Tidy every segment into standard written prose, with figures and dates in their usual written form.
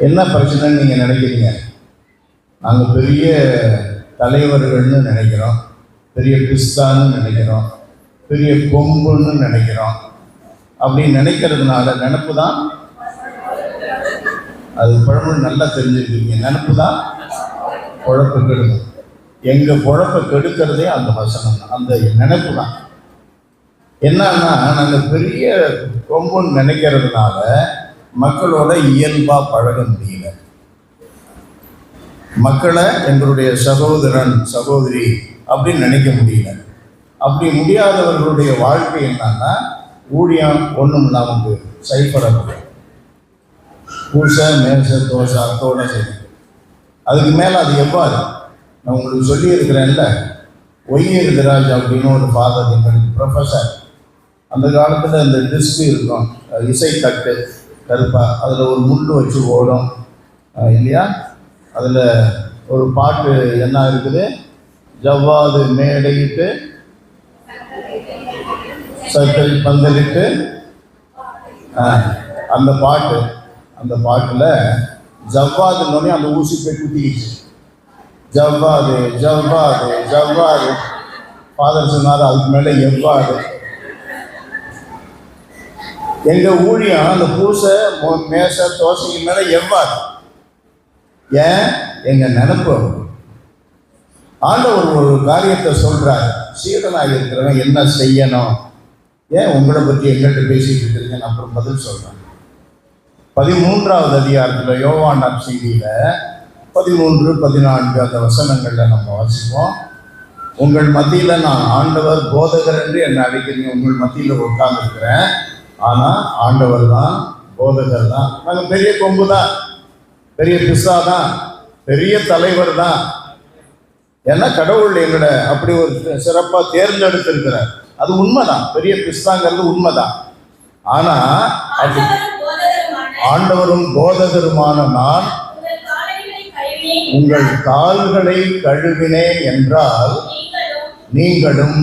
என்ன பிரச்சனைன்னு நீங்கள் நினைக்கிறீங்க? நாங்கள் பெரிய தலைவர்கள்னு நினைக்கிறோம், பெரிய பிஸ்தான்னு நினைக்கிறோம், பெரிய கொம்புன்னு நினைக்கிறோம். அப்படி நினைக்கிறதுனால நினப்பு தான் அது பழமொழி நல்லா தெரிஞ்சுருக்கீங்க. நினப்பு தான் குழப்ப கெடுக்கும். எங்கள் குழப்ப கெடுக்கிறதே அந்த வசனம் தான், அந்த நினைப்பு தான். என்னன்னா நாங்கள் பெரிய கொம்புன்னு நினைக்கிறதுனால மக்களோட இயல்பாக பழக முடியல. மக்களை எங்களுடைய சகோதரன் சகோதரி அப்படின்னு நினைக்க முடியல. அப்படி முடியாதவர்களுடைய வாழ்க்கை என்னன்னா ஊழியம் ஒன்றும் இல்லாமல் போயிடும். சைப்பட பூசை மேச தோசை அத்தோட சரி. அதுக்கு மேலே அது எவ்வாறு? நான் உங்களுக்கு சொல்லியிருக்கிறேன்ல, ஒய்யராஜ் அப்படின்னு ஒரு ஃபாதர், எங்களுக்கு ப்ரொஃபஸர். அந்த காலத்தில் இந்த டிஸ்க் இருக்கும், இசைத்தட்டு கருப்பாக, அதில் ஒரு முள் வச்சு ஓடும் இல்லையா? அதில் ஒரு பாட்டு என்ன இருக்குது? ஜவ்வாது மேடையிட்டு சர்க்கரை பந்தலிட்டு, அந்த பாட்டு. அந்த பாட்டில் ஜவ்வாதுன்னொடனே அந்த ஊசி போய் குத்திக்கிச்சு. ஜவ்வாது ஜவ்வாது ஜவ்வாது. ஃபாதர் சொன்னார் அதுக்கு மேலே எவ்வாறு. எங்கள் ஊழியம் அந்த பூசை மேச தோசைக்கு மேலே எவ்வாறு. ஏன்? எங்கள் நினைப்பு. ஆண்டவர் ஒரு காரியத்தை சொல்கிறார், சீடனாக இருக்கிறவன் என்ன செய்யணும்? ஏன் உங்களை பற்றி எங்கள்கிட்ட பேசிட்டு இருக்கிறீங்க? நான் அப்புறம் பதில் சொல்கிறேன். 13வது அதிகாரத்தில் யோவான் செய்தியில் 13, 14 அந்த வசனங்களில் நம்ம வாசிப்போம். உங்கள் மத்தியில் நான் ஆண்டவர் போதகர் என்று என்னை அழைக்கிறீங்க. உங்கள் மத்தியில் உட்கார்ந்துருக்கிறேன், ஆனால் ஆண்டவர் தான், போதகர் தான். நாங்கள் பெரிய கொம்பு தான், பெரிய பிசா தான், பெரிய தலைவர் தான். ஏன்னா கடவுள் எங்களை அப்படி ஒரு சிறப்பாக தேர்ந்தெடுத்திருக்கிறார். அது உண்மைதான், பெரிய பிஸ்தாங்கிறது உண்மைதான். ஆனால் அது ஆண்டவரும் போதகருமான நான் உங்கள் கால்களை கழுவினேன் என்றால் நீங்களும்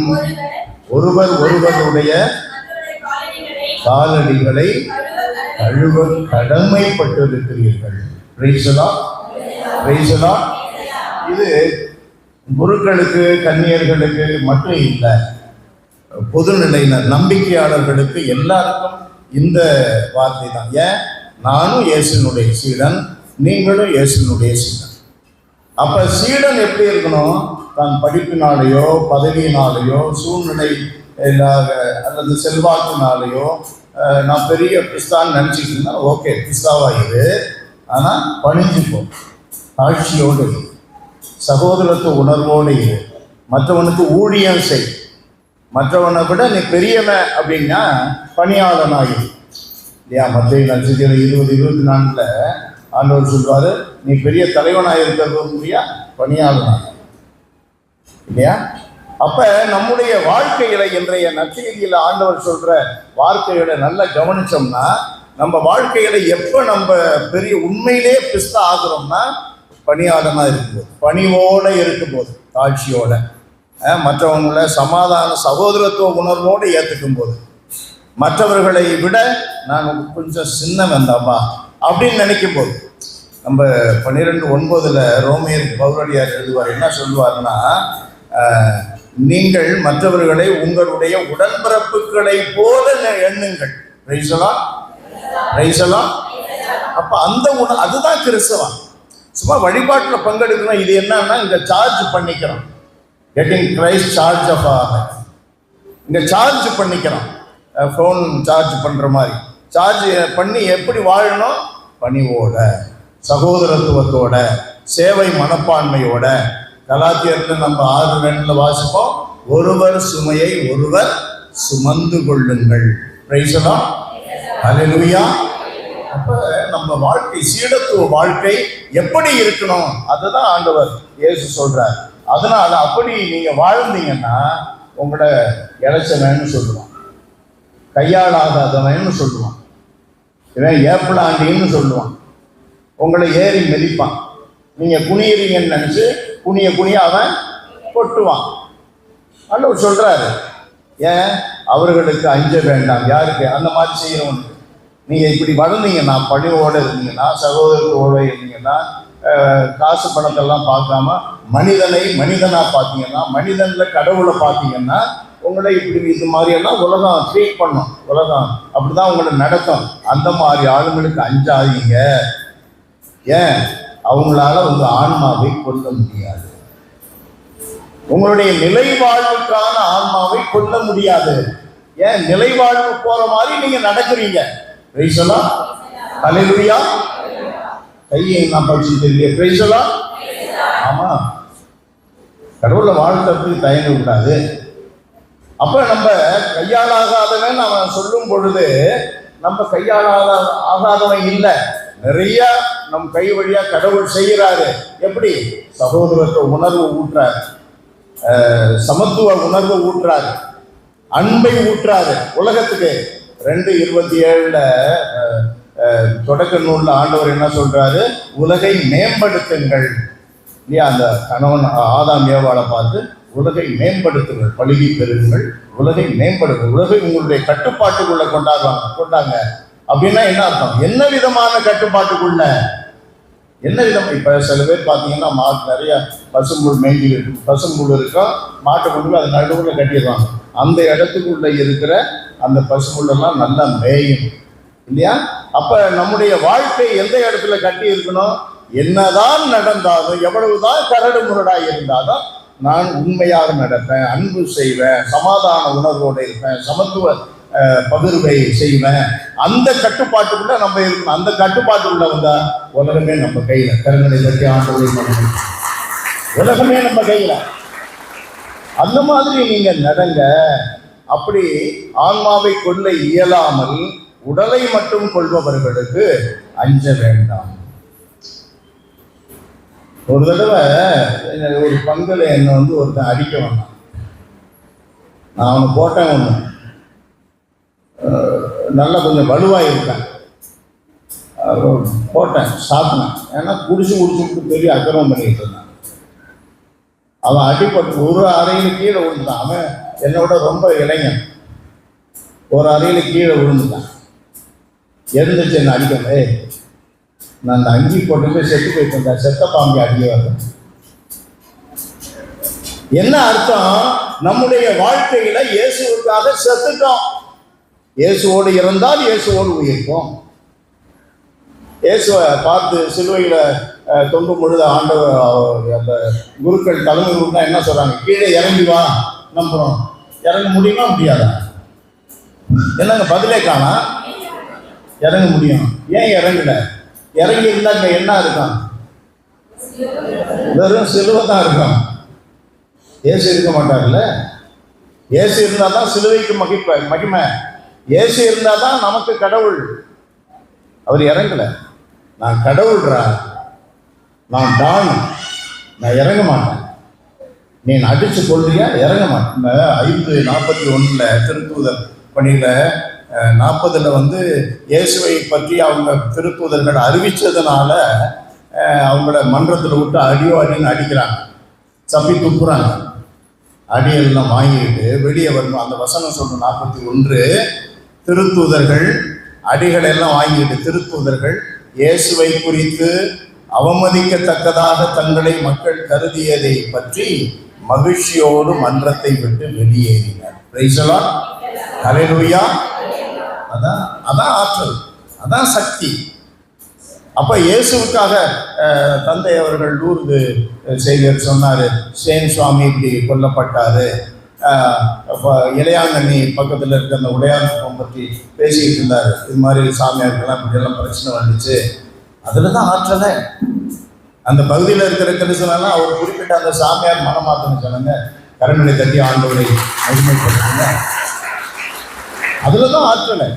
ஒருவர் ஒருவருடைய காலடிகளை கழுவ கடமைப்பட்டிருக்கிறீர்கள். இது குருக்களுக்கு கன்னியர்களுக்கு மட்டும் இல்லை, பொதுநிலையினர் நம்பிக்கையாளர்களுக்கு எல்லாருக்கும் இந்த வார்த்தை தான். ஏன்? நானும் இயேசுனுடைய சீடன், நீங்களும் இயேசுனுடைய சீடன். அப்ப சீடன் எப்படி இருக்கணும்? தான் படிப்பினாலேயோ பதவியினாலேயோ சூழ்நிலை அல்லது செல்வாக்கினாலேயோ நான் பெரிய பிஸ்தான்னு நினச்சிட்டு இருந்தா ஓகே, பிஸ்தாவாயிரு. ஆனால் பணிஞ்சுப்போ, தாழ்ச்சியோடு, சகோதரத்துவ உணர்வோடு இரு, மற்றவனுக்கு ஊழியம் செய். மற்றவனை விட நீ பெரியவன் அப்படின்னா பணியாளனாயிரு இல்லையா? மத்திய நட்சத்திரம் 20, 24 ஆண்டவர் சொல்வார், நீ பெரிய தலைவனாக இருக்கிறது முடியா, பணியாளனாக இல்லையா? அப்ப நம்முடைய வாழ்க்கையில இன்றைய நற்செய்தியில ஆண்டவர் சொல்ற வார்த்தையோட நல்லா கவனிச்சோம்னா, நம்ம வாழ்க்கையில எப்ப நம்ம பெரிய உண்மையிலே பிஸ்தா ஆகுறோம்னா பணியாளனா இருக்கும்போது, பணிவோட இருக்கும்போது, தாட்சியோட, மற்றவங்களை சமாதான சகோதரத்துவ உணர்வோடு ஏற்றுக்கும் போது, மற்றவர்களை விட நான் கொஞ்சம் சின்னவன் தாப்பா அப்படின்னு நினைக்கும் போது. நம்ம 12:9 ரோமியர் பவுலடியார் எழுதுவார், என்ன சொல்லுவார்னா, நீங்கள் மற்றவர்களை உங்களுடைய உடன்பிறப்புகளை போல எண்ணுங்கள். அப்ப அந்த அதுதான் கிறிஸ்தவம். சும்மா வழிபாட்டில் பங்கெடுக்கணும். இது என்னன்னா இங்க சார்ஜ் பண்ணிக்கிறோம், கெட்டிங் கிரைஸ்ட் சார்ஜ் ஆஃப் ஆர். இங்க சார்ஜ் பண்ணிக்கிறோம், ஃபோன் சார்ஜ் பண்ற மாதிரி சார்ஜ் பண்ணி எப்படி வாழணும்? பணிவோட, சகோதரத்துவத்தோட, சேவை மனப்பான்மையோட. கலாத்தியத்தில் நம்ம 6:2 வாசிப்போம், ஒருவர் சுமையை ஒருவர் சுமந்து கொள்ளுங்கள். பிரைஸ் தி லார்ட், ஹல்லேலூயா. அப்ப நம்ம வாழ்க்கை, சீடத்துவ வாழ்க்கை எப்படி இருக்கணும் அதுதான் ஆண்டவர் இயேசு சொல்றார். அதனால அப்படி நீங்க வாழ்ந்தீங்கன்னா உங்களை இளைச்சவன்னு சொல்லுவான், கையாளாதவன்னு சொல்லுவான், இவன் ஏப்பலாண்டின்னு சொல்லுவான், உங்களை ஏறி மிதிப்பான். நீங்க குனியறீங்கன்னு நினைச்சு குனிய அவன் கொட்டுவான். ஆண்டவர் சொல்றாரு, ஏன்? அவர்களுக்கு அஞ்ச வேண்டாம். யாருக்கு? அந்த மாதிரி செய்யறவனுக்கு. நீங்க இப்படி வளர்ந்தீங்கன்னா, பணிவோடு இருந்தீங்கன்னா, சகோதரத்தோடு இருந்தீங்கன்னா, காசு பணத்தெல்லாம் பார்க்காம மனிதனை மனிதனா பார்த்தீங்கன்னா, மனிதன்ல கடவுளை பார்த்தீங்கன்னா, உங்களை இப்படி இது மாதிரியெல்லாம் உலகம் ட்ரீட் பண்ணும். உலகம் அப்படிதான் உங்களை நடக்கும். அந்த மாதிரி ஆளுங்களுக்கு அஞ்சாதீங்க. ஏன்? அவங்களால உங்க ஆன்மாவை கொல்ல முடியாது. உங்களுடைய நிலை வாழ்வுக்கான ஆன்மாவை கொல்ல முடியாது. ஏன்? நிலை வாழ்வு போற மாதிரி நீங்க நடக்கிறீங்க. பிரைஸ் எல்லாம் ஹல்லேலூயா. கையை நான் படிச்சுட்டு இருக்கேன். பிரைஸ் எல்லாம். ஆமா, கடவுளை வாழ்த்துறதுக்கு தயங்க கூடாது. அப்ப நம்ம கையாளாகாதவன் அவன் சொல்லும் பொழுது நம்ம ஆகாதவன் இல்லை. நிறைய நம் கை வழியா கடவுள் செய்கிறாரு. எப்படி? சகோதரத்துவ உணர்வு ஊற்றாரு, சமத்துவ உணர்வு ஊற்றாரு, அன்பை ஊற்றாரு உலகத்துக்கு. 2:27 தொடக்க நூல்ல ஆண்டவர் என்ன சொல்றாரு? உலகை மேம்படுத்துங்கள் இல்லையா? அந்த கணவன் ஆதாம் ஏவாளை பார்த்து உலகை மேம்படுத்துங்கள், பழுகி பெறுங்கள், உலகை மேம்படுத்துங்கள், உலகை உங்களுடைய கட்டுப்பாட்டுக்குள்ள கொண்டாங்க. அப்படின்னா என்ன அர்த்தம்? என்ன விதமான கட்டுப்பாட்டுக்குள்ள? என்ன விதம்? இப்ப சில பேர் பார்த்தீங்கன்னா நிறைய பசும்புல் மேய்ஞ்சி பசும்புல் இருக்கும், மாட்டை கொண்டு அது நடுவில் கட்டிடுவாங்க. அந்த இடத்துக்குள்ள இருக்கிற அந்த பசும்புல்லெல்லாம் நல்லா மேயும் இல்லையா? அப்ப நம்முடைய வாழ்க்கை எந்த இடத்துல கட்டி இருக்கணும்? என்னதான் நடந்தாலும், எவ்வளவுதான் கரடு முரடாக இருந்தாலும், நான் உண்மையாக நடப்பேன், அன்பு செய்வேன், சமாதான உணர்வோடு இருப்பேன், சமத்துவ பகிர்வை செய்வேன். அந்த கட்டுப்பாட்டுக்குள்ள நம்ம இருக்கணும். அந்த கட்டுப்பாட்டுக்குள்ள வந்தா உலகமே நம்ம கையில. கருணை பற்றி ஆண்டவரை உலகமே நம்ம கையில. அந்த மாதிரி நீங்க நடங்க. அப்படி ஆன்மாவை கொள்ள இயலாமல் உடலை மட்டும் கொள்பவர்களுக்கு அஞ்ச வேண்டாம். ஒரு தடவை ஒரு பங்குல என்னை ஒருத்தன் அடிக்க வந்தான். நான் அவனை போட்டேன். ஒன்று நல்லா கொஞ்சம் வலுவாக இருக்கேன், போட்டேன், சாப்பிட்டேன். ஏன்னா குடிச்சு பெரிய அக்கிரமம் பண்ணிட்டு இருந்தான். அவன் அடிப்பட்டு ஒரு அறையில் கீழே விழுந்துட்டான். அவன் என்னோட ரொம்ப இளைஞன். ஒரு அறையில் கீழே விழுந்துட்டான். எழுந்துச்சு என்ன அடிக்கவே. நான் அந்த அங்கி போட்டு செத்து போயிட்டு இருந்தேன். செத்த பாம்பி அடிக்க வந்தேன். என்ன அர்த்தம்? நம்முடைய வாழ்க்கையில இயேசுவுக்காக செத்துட்டோம். இயேசுவோடு இறந்தால் இயேசுவோடு உயிர்ப்போம். இயேசுவை பார்த்து சிலுவையில தொங்கும் பொழுது ஆண்டவர் அந்த குருக்கள் தலைமை குருனா என்ன சொல்றாங்க? கீழே இறங்கி வா. நம்புறோம். இறங்க முடியுமா முடியாதா? என்னங்க பதிலே காணா? இறங்க முடியும். ஏன் இறங்கல? இறங்கி இருந்தா இங்க என்ன இருக்கும்? வெறும் சிலுவை தான் இருக்கும். இயேசு இருக்க மாட்டார்ல. இயேசு இருந்தா தான் சிலுவைக்கு மகிமை. இயேசு இருந்தா தான் நமக்கு கடவுள். அவர் இறங்கல. நான் கடவுள்ரா, நான் டான், நான் இறங்க மாட்டேன். நீ அடிச்சு கொள்றியா? இறங்க மாட்டேன். 5:41 திருத்தூதர் பணியில 40 இயேசுவை பற்றி அவங்க திருத்தூதர்கள் அறிவிச்சதுனால அவங்கள மன்றத்தில் விட்டு அடின்னு அடிக்கிறாங்க, சப்பி துப்புறாங்க. அடியெல்லாம் வாங்கிட்டு வெளியே வரணும். அந்த வசனம் சொல்ற 41 திருத்தூதர்கள் அடிகள் எல்லாம் வாங்கிட்டு, திருத்தூதர்கள் இயேசுவை குறித்து அவமதிக்கத்தக்கதாக தங்களை மக்கள் கருதியதை பற்றி மகிழ்ச்சியோடு மன்றத்தை விட்டு வெளியேறினர். Praise the lord. ஹல்லேலூயா. அதான் ஆற்றல், அதான் சக்தி. அப்ப இயேசுவுக்காக தந்தை அவர்கள் லூர்து செய்தியர் சொன்னாரு, சேன் சுவாமி இப்படி கொல்லப்பட்டாரு. இளையாங்கண்ணி பக்கத்தில் இருக்க அந்த உடையார் பற்றி பேசிக்கிட்டு இருந்தாரு. இது மாதிரி சாமியாருக்கெல்லாம் இப்படியெல்லாம் பிரச்சனை வந்துச்சு. அதில் தான் ஆற்றலை. அந்த பகுதியில் இருக்கிற கிறிஸ்தவெல்லாம் அவர் குறிப்பிட்ட அந்த சாமியார் மனமாத்தன்னு சொன்னாங்க. கரங்களை தட்டி ஆண்டவரை மகிமைப்படுத்துங்க. அதில் தான் ஆற்றலை.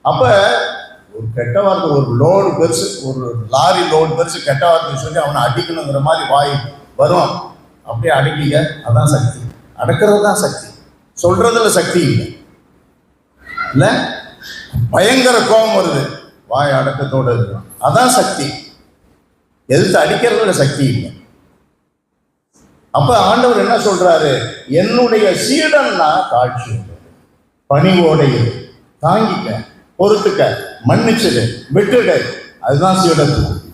அப்போ ஒரு கெட்ட வார்த்தை, ஒரு லோடு பெருசு, ஒரு லாரி லோடு பெருசு கெட்ட வார்த்தை சொல்லி அவனை அடிக்கணுங்கிற மாதிரி வாய் வரும். அப்படியே அடக்கிக்க. அதான் சக்தி. அடக்கிறது தான் சக்தி. சொல்றதுல சக்தி இல்லை. இல்லை, பயங்கர கோபம் வருது, வாய் அடக்கத்தோடு இருக்கும். அதான் சக்தி. எதிர்த்து அடிக்கிறதுல சக்தி இல்லை. அப்ப ஆண்டவர் என்ன சொல்றாரு? என்னுடைய சீடன்னா காட்சி, பணிவோட இரு, தாங்கிக்க, பொறுத்துக்க, மன்னிச்சிடு, விட்டுடு. அதுதான் சீடத்துவம்.